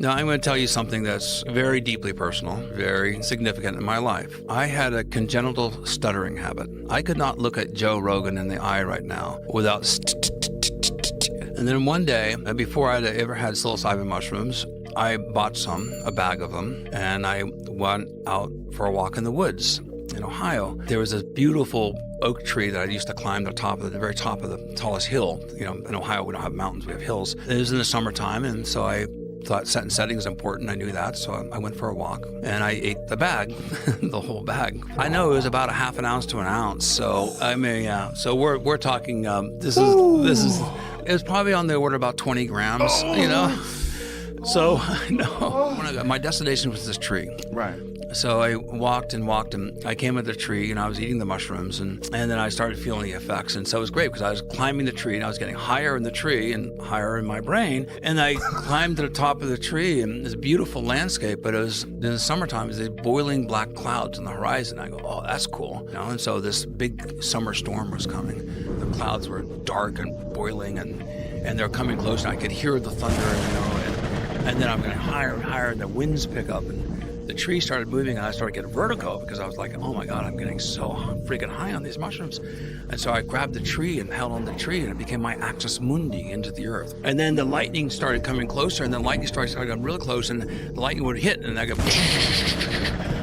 Now, I'm going to tell you something that's very deeply personal, very significant in my life. I had a congenital stuttering habit. I could not look at Joe Rogan in the eye right now without and then one day, before I'd ever had psilocybin mushrooms, I bought a bag of them, and I went out for a walk in the woods in Ohio. There was a beautiful oak tree that I used to climb the very top of the tallest hill. You know, in Ohio, we don't have mountains, we have hills. It was in the summertime, and so I thought set and setting is important. I knew that, so I went for a walk, and I ate the bag, the whole bag. I know it was about a half an ounce to an ounce, so I mean, yeah. So we're talking. This is. It was probably on the order of about 20 grams, you know. So no, my destination was this tree. Right. So I walked and I came at the tree and I was eating the mushrooms and then I started feeling the effects. And so it was great because I was climbing the tree and I was getting higher in the tree and higher in my brain. And I climbed to the top of the tree and it was a beautiful landscape, but it was in the summertime, it was these boiling black clouds on the horizon. I go, oh, that's cool. You know, and so this big summer storm was coming. The clouds were dark and boiling and they're coming close and I could hear the thunder, you know, and then I'm getting higher and higher and the winds pick up and the tree started moving and I started getting vertigo because I was like, oh my God, I'm getting so freaking high on these mushrooms. And so I grabbed the tree and held on the tree and it became my axis mundi into the earth. And then the lightning started coming closer and then lightning started getting really close and the lightning would hit and I go,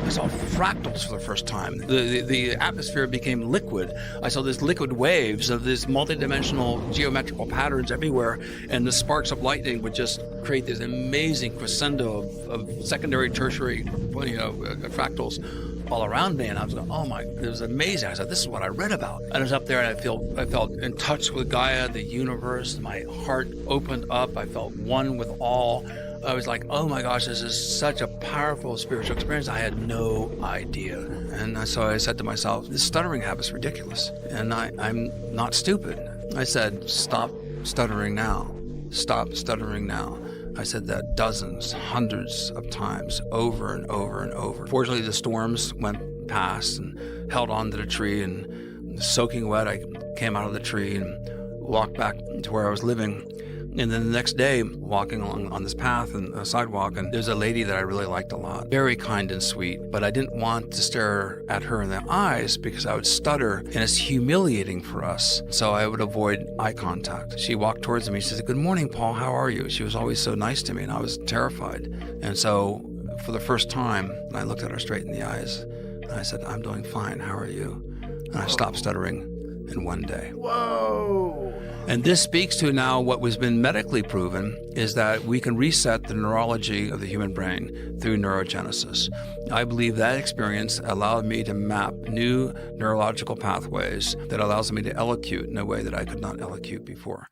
I saw fractals for the first time. The atmosphere became liquid. I saw these liquid waves of these multidimensional geometrical patterns everywhere, and the sparks of lightning would just create this amazing crescendo of secondary, tertiary, fractals all around me. And I was like, oh my, it was amazing. I said, this is what I read about. And I was up there and I felt in touch with Gaia, the universe. My heart opened up. I felt one with all. I was like, oh my gosh, this is such a powerful spiritual experience. I had no idea. And so I said to myself, this stuttering habit's ridiculous. And I'm not stupid. I said, stop stuttering now. Stop stuttering now. I said that dozens, hundreds of times, over and over and over. Fortunately, the storms went past and held on to the tree, and soaking wet, I came out of the tree and walked back to where I was living. And then the next day, walking along on this path and a sidewalk, and there's a lady that I really liked a lot. Very kind and sweet, but I didn't want to stare at her in the eyes because I would stutter, and it's humiliating for us. So I would avoid eye contact. She walked towards me. She said, good morning, Paul. How are you? She was always so nice to me, and I was terrified. And so for the first time, I looked at her straight in the eyes, and I said, I'm doing fine. How are you? And I stopped stuttering in one day. Whoa. And this speaks to now what was been medically proven is that we can reset the neurology of the human brain through neurogenesis. I believe that experience allowed me to map new neurological pathways that allows me to elocute in a way that I could not elocute before.